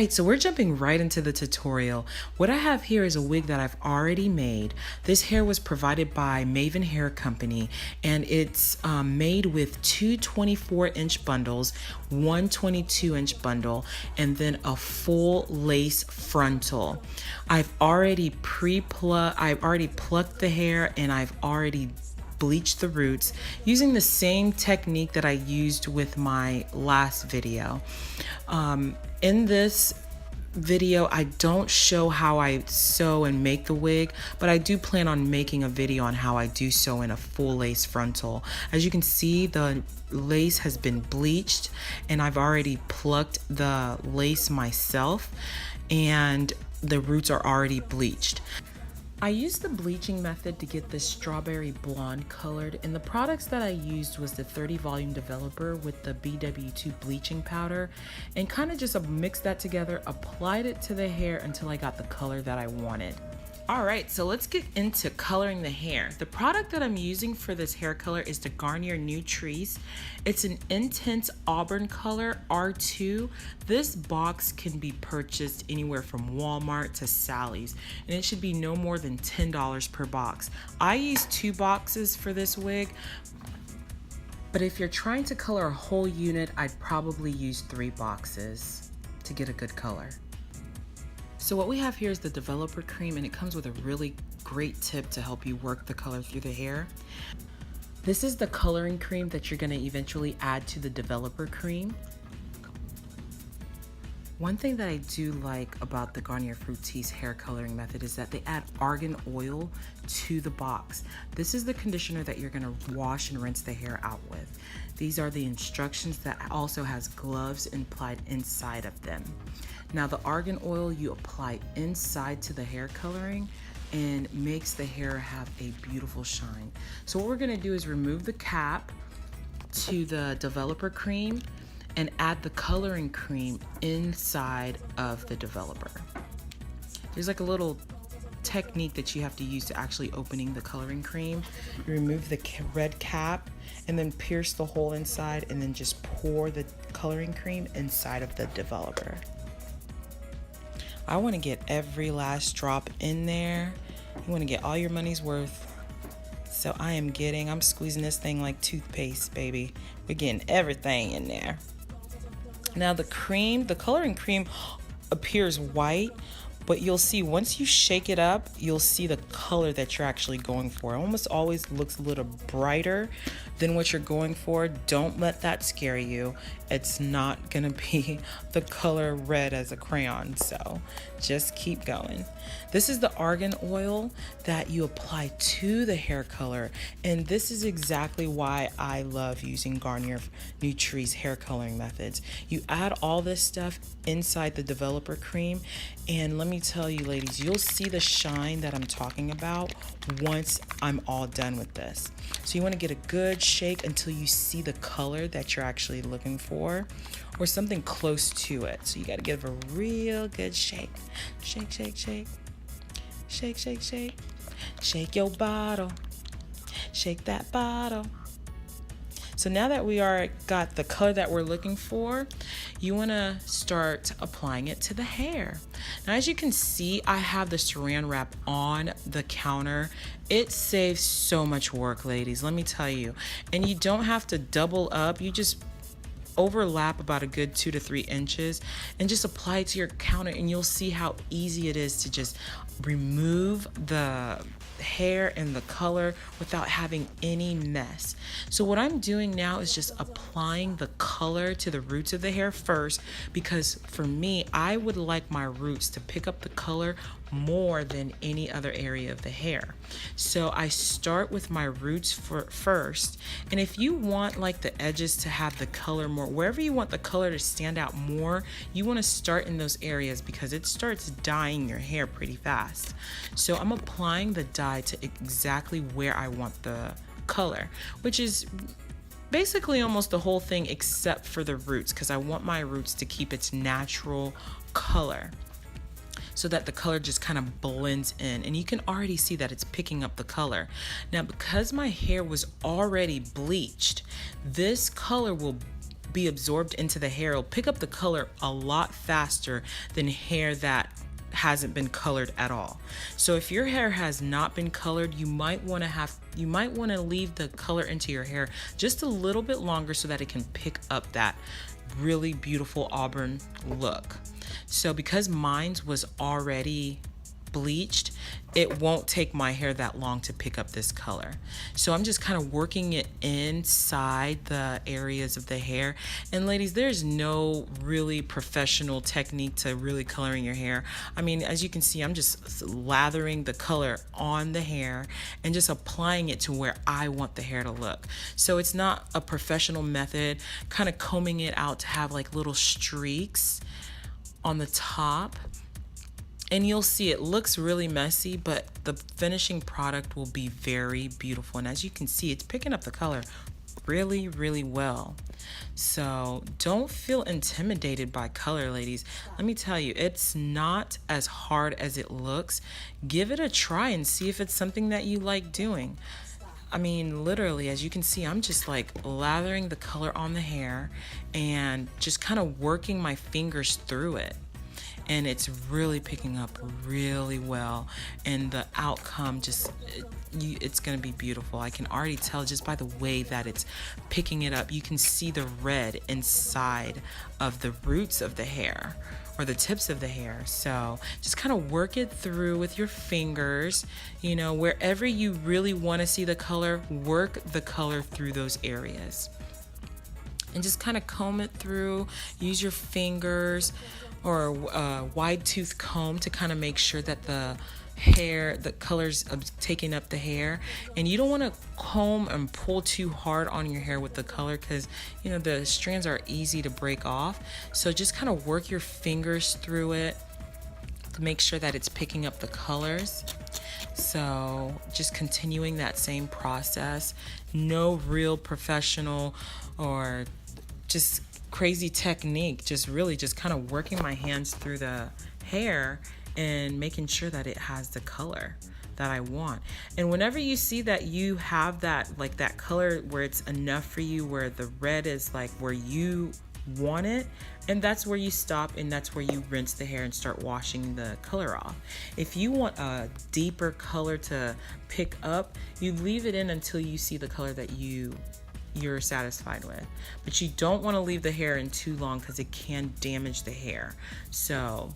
Alright, so we're jumping right into the tutorial. What I have here is a wig that I've already made. This hair was provided by Mayvenn Hair Company, and it's made with two 24-inch bundles, one 22-inch bundle, and then a full lace frontal. I've already plucked the hair, and I've already bleach the roots using the same technique that I used with my last video. In this video, I don't show how I sew and make the wig, but I do plan on making a video on how I do sew in a full lace frontal. As you can see, the lace has been bleached, and I've already plucked the lace myself, and the roots are already bleached. I used the bleaching method to get this strawberry blonde colored, and the products that I used was the 30 volume developer with the BW2 bleaching powder, and kind of just mixed that together, applied it to the hair until I got the color that I wanted. Alright, so let's get into coloring the hair. The product that I'm using for this hair color is the Garnier Nutrisse. It's an intense Auburn color, R2. This box can be purchased anywhere from Walmart to Sally's, and it should be no more than $10 per box. I used 2 boxes for this wig, but if you're trying to color a whole unit, I'd probably use 3 boxes to get a good color. So what we have here is the developer cream, and it comes with a really great tip to help you work the color through the hair. This is the coloring cream that you're going to eventually add to the developer cream. One thing that I do like about the Garnier Fructis hair coloring method is that they add argan oil to the box. This is the conditioner that you're going to wash and rinse the hair out with. These are the instructions that also has gloves implied inside of them. Now the argan oil you apply inside to the hair coloring and makes the hair have a beautiful shine. So what we're going to do is remove the cap to the developer cream and add the coloring cream inside of the developer. There's like a little technique that you have to use to actually opening the coloring cream. You remove the red cap and then pierce the hole inside, and then just pour the coloring cream inside of the developer. I want to get every last drop in there. You want to get all your money's worth. So I'm squeezing this thing like toothpaste, baby. We're getting everything in there. Now the coloring cream appears white, but you'll see once you shake it up, you'll see the color that you're actually going for. It almost always looks a little brighter than what you're going for. Don't let that scare you. It's not gonna be the color red as a crayon, so just keep going. This is the argan oil that you apply to the hair color, and this is exactly why I love using Garnier Nutrisse hair coloring methods. You add all this stuff inside the developer cream, and let me tell you ladies, you'll see the shine that I'm talking about once I'm all done with this. So you want to get a good shake until you see the color that you're actually looking for, or something close to it. So you got to give a real good shake. Shake, shake, shake. Shake, shake, shake. Shake your bottle. Shake that bottle. So now that we got the color that we're looking for, you want to start applying it to the hair. Now, as you can see, I have the saran wrap on the counter. It saves so much work, ladies, let me tell you. And you don't have to double up. You just overlap about a good 2 to 3 inches and just apply it to your counter, and you'll see how easy it is to just remove the hair and the color without having any mess. So what I'm doing now is just applying the color to the roots of the hair first, because for me, I would like my roots to pick up the color more than any other area of the hair. So I start with my roots first, and if you want like the edges to have the color more, wherever you want the color to stand out more, you want to start in those areas because it starts dyeing your hair pretty fast. So I'm applying the dye to exactly where I want the color, which is basically almost the whole thing except for the roots, because I want my roots to keep its natural color, so that the color just kind of blends in, and you can already see that it's picking up the color. Now, because my hair was already bleached, this color will be absorbed into the hair. It'll pick up the color a lot faster than hair that hasn't been colored at all. So if your hair has not been colored, you might want to leave the color into your hair just a little bit longer so that it can pick up that really beautiful auburn look. So because mine was already bleached, it won't take my hair that long to pick up this color. So I'm just kind of working it inside the areas of the hair. And ladies, there's no really professional technique to really coloring your hair. I mean, as you can see, I'm just lathering the color on the hair and just applying it to where I want the hair to look. So it's not a professional method, kind of combing it out to have like little streaks on the top. And you'll see it looks really messy, but the finishing product will be very beautiful. And as you can see, it's picking up the color really, really well. So don't feel intimidated by color, ladies. Let me tell you, it's not as hard as it looks. Give it a try and see if it's something that you like doing. I mean, literally, as you can see, I'm just like lathering the color on the hair and just kind of working my fingers through it. And it's really picking up really well, and the outcome it's going to be beautiful. I can already tell just by the way that it's picking it up. You can see the red inside of the roots of the hair or the tips of the hair. So just kind of work it through with your fingers, you know, wherever you really want to see the color, work the color through those areas. And just kind of comb it through, use your fingers or a wide tooth comb to kind of make sure that the color's taking up the hair. And you don't want to comb and pull too hard on your hair with the color because, you know, the strands are easy to break off. So just kind of work your fingers through it to make sure that it's picking up the colors. So just continuing that same process. No real professional or just crazy technique, just really just kind of working my hands through the hair and making sure that it has the color that I want. And whenever you see that you have that, like that color where it's enough for you, where the red is like where you want it, and that's where you stop, and that's where you rinse the hair and start washing the color off. If you want a deeper color to pick up, you leave it in until you see the color that you're satisfied with. But you don't want to leave the hair in too long because it can damage the hair. So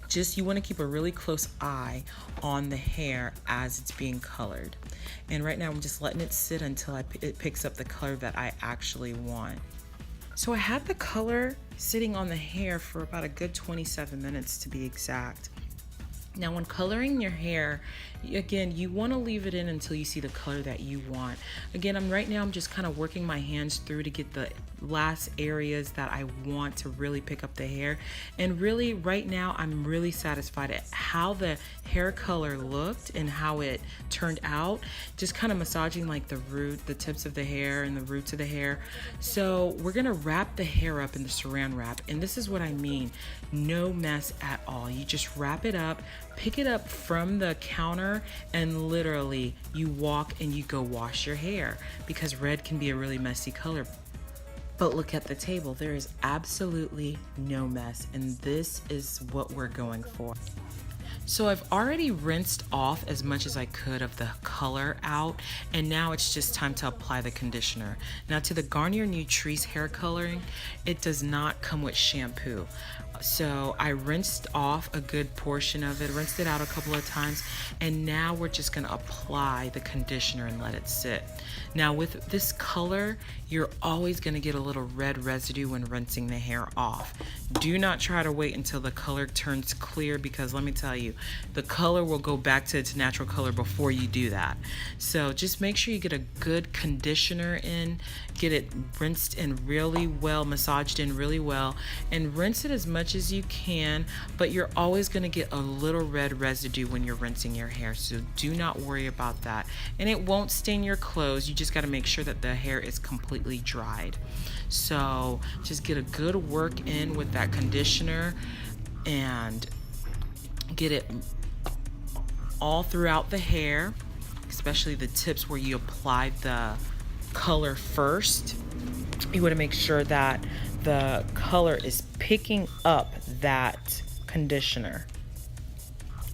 just you want to keep a really close eye on the hair as it's being colored. And right now I'm just letting it sit until it picks up the color that I actually want. So I had the color sitting on the hair for about a good 27 minutes to be exact. Now when coloring your hair, again, you want to leave it in until you see the color that you want. Again, right now I'm just kind of working my hands through to get the last areas that I want to really pick up the hair. And really right now I'm really satisfied at how the hair color looked and how it turned out. Just kind of massaging like the tips of the hair and the roots of the hair. So we're gonna wrap the hair up in the saran wrap, and this is what I mean. No mess at all. You just wrap it up, pick it up from the counter, and literally you walk and you go wash your hair, because red can be a really messy color. But look at the table, there is absolutely no mess, and this is what we're going for. So I've already rinsed off as much as I could of the color out, and now it's just time to apply the conditioner. Now to the Garnier Nutrisse hair coloring, it does not come with shampoo. So I rinsed off a good portion of it, rinsed it out a couple of times, and now we're just gonna apply the conditioner and let it sit. Now with this color, you're always gonna get a little red residue when rinsing the hair off. Do not try to wait until the color turns clear, because let me tell you, the color will go back to its natural color before you do that. So just make sure you get a good conditioner in, get it rinsed in really well, massaged in really well, and rinse it as much as you can, but you're always going to get a little red residue when you're rinsing your hair, so do not worry about that. And it won't stain your clothes, you just got to make sure that the hair is completely dried. So just get a good work in with that conditioner and get it all throughout the hair, especially the tips where you applied the color first. You want to make sure that the color is picking up that conditioner.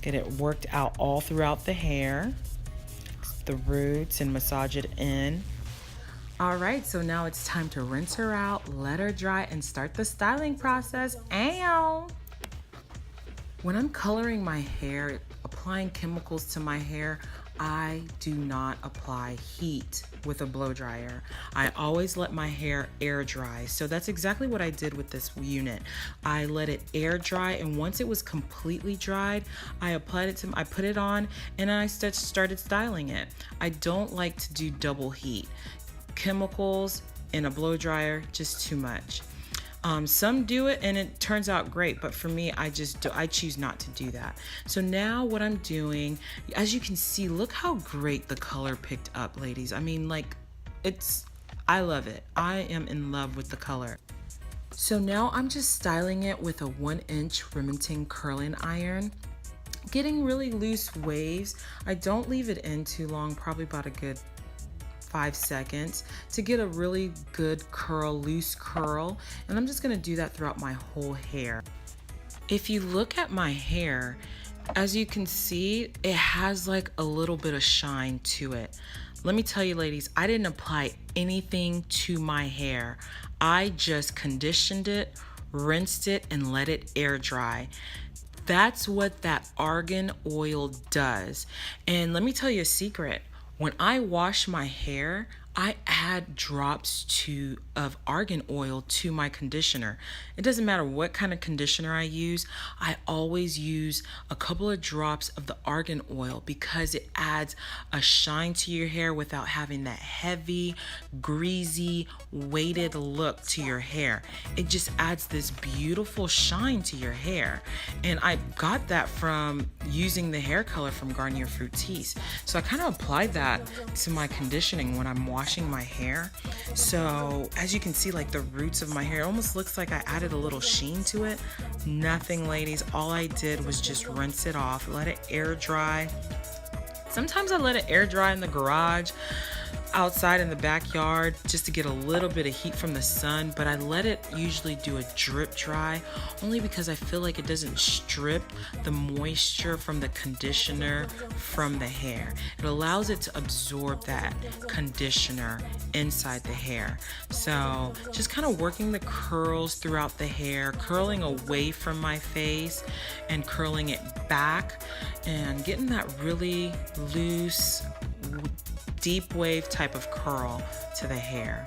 Get it worked out all throughout the hair, the roots, and massage it in. All right, so now it's time to rinse her out, let her dry, and start the styling process. Ow! When I'm coloring my hair, applying chemicals to my hair, I do not apply heat with a blow dryer. I always let my hair air dry. So that's exactly what I did with this unit. I let it air dry, and once it was completely dried, I put it on, and I started styling it. I don't like to do double heat. Chemicals in a blow dryer, just too much. Some do it and it turns out great, but for me, I choose not to do that. So now what I'm doing, as you can see, look how great the color picked up, ladies. I mean, like, I love it. I am in love with the color. So now I'm just styling it with a 1-inch Remington curling iron, getting really loose waves. I don't leave it in too long, probably about a good 5 seconds to get a really good curl, loose curl. And I'm just gonna do that throughout my whole hair. If you look at my hair, as you can see, it has like a little bit of shine to it. Let me tell you, ladies, I didn't apply anything to my hair. I just conditioned it, rinsed it, and let it air dry. That's what that argan oil does. And let me tell you a secret. When I wash my hair, I add drops of argan oil to my conditioner. It doesn't matter what kind of conditioner I use. I always use a couple of drops of the argan oil because it adds a shine to your hair without having that heavy, greasy, weighted look to your hair. It just adds this beautiful shine to your hair. And I got that from using the hair color from Garnier Fructis. So I kind of applied that to my conditioning when I'm washing my hair. So as you can see, like the roots of my hair, it almost looks like I added a little sheen to it. Nothing, ladies. All I did was just rinse it off, let it air dry. Sometimes I let it air dry in the garage, outside in the backyard, just to get a little bit of heat from the sun, but I let it usually do a drip dry only because I feel like it doesn't strip the moisture from the conditioner from the hair. It allows it to absorb that conditioner inside the hair. So just kind of working the curls throughout the hair, curling away from my face and curling it back and getting that really loose, deep wave type of curl to the hair.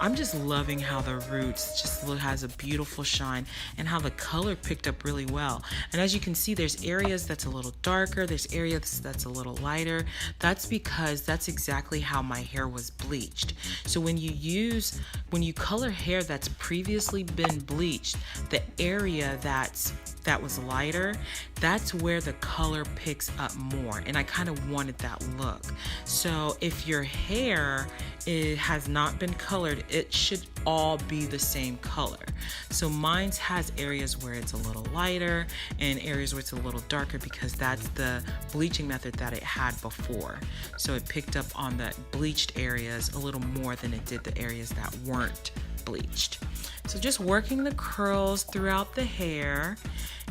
I'm just loving how the roots just has a beautiful shine and how the color picked up really well. And as you can see, there's areas that's a little darker, there's areas that's a little lighter. That's because that's exactly how my hair was bleached. So when you color hair that's previously been bleached, the area that was lighter, that's where the color picks up more. And I kind of wanted that look. So if your hair has not been colored, it should all be the same color. So mine has areas where it's a little lighter and areas where it's a little darker because that's the bleaching method that it had before. So it picked up on the bleached areas a little more than it did the areas that weren't bleached. So just working the curls throughout the hair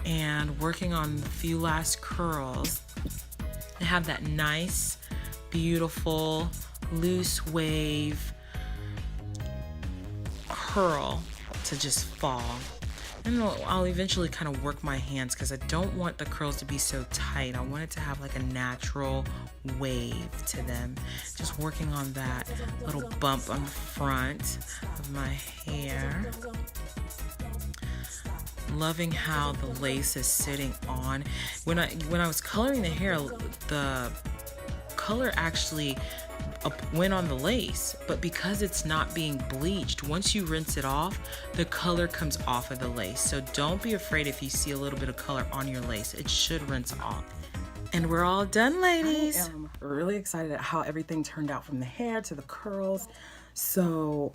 and working on a few last curls and have that nice, beautiful, loose wave curl to just fall. And I'll eventually kind of work my hands because I don't want the curls to be so tight. I want it to have like a natural wave to them. Just working on that little bump on the front of my hair. Loving how the lace is sitting on. When I was coloring the hair, the color actually went on the lace, but because it's not being bleached, once you rinse it off, the color comes off of the lace. So don't be afraid if you see a little bit of color on your lace. It should rinse off. And we're all done, ladies. I am really excited at how everything turned out, from the hair to the curls. So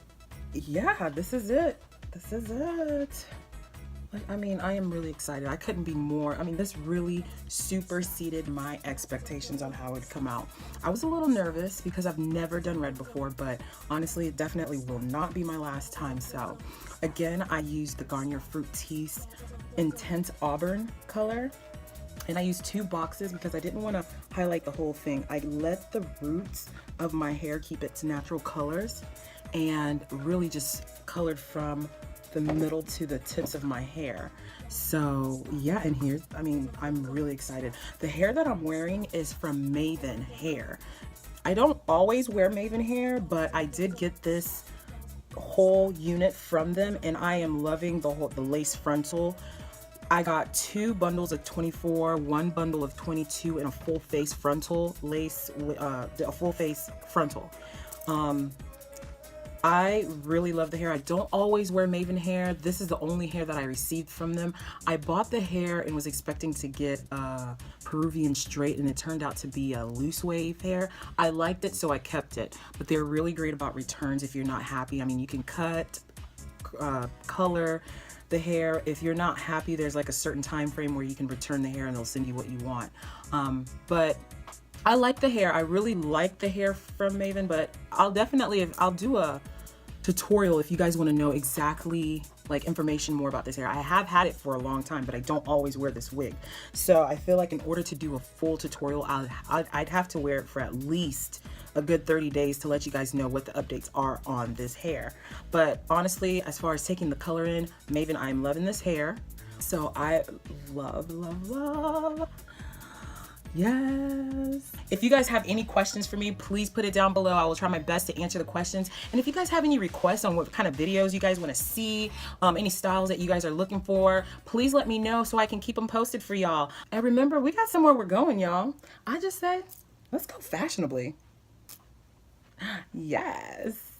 yeah, this is it. I mean, I am really excited. I couldn't be more. I mean, this really superseded my expectations on how it would come out. I was a little nervous because I've never done red before, but honestly, it definitely will not be my last time. So again, I used the Garnier Fructis Intense Auburn color. And I used 2 boxes because I didn't want to highlight the whole thing. I let the roots of my hair keep its natural colors and really just colored from the middle to the tips of my hair. So yeah, and here's, I mean, I'm really excited. The hair that I'm wearing is from Mayvenn hair. I don't always wear Mayvenn hair, but I did get this whole unit from them, and I am loving the Lace Frontal. I got 2 bundles of 24, 1 bundle of 22, and a full face frontal lace, a full face frontal. I really love the hair. I don't always wear Mayvenn hair. This is the only hair that I received from them. I bought the hair and was expecting to get Peruvian straight, and it turned out to be a loose wave hair. I liked it, so I kept it. But they're really great about returns if you're not happy. I mean, you can cut, color the hair. If you're not happy, there's like a certain time frame where you can return the hair and they'll send you what you want. But I like the hair. I really like the hair from Mayvenn, but I'll do a tutorial if you guys want to know exactly like information more about this hair. I have had it for a long time, but I don't always wear this wig. So I feel like in order to do a full tutorial, I'd have to wear it for at least a good 30 days to let you guys know what the updates are on this hair. But honestly, as far as taking the color in, Mayvenn, I'm loving this hair. So I love, love, love. Yes. If you guys have any questions for me, please put it down below. I will try my best to answer the questions. And if you guys have any requests on what kind of videos you guys want to see, any styles that you guys are looking for, please let me know so I can keep them posted for y'all. And remember, we got somewhere we're going, y'all. I just say, let's go fashionably. Yes.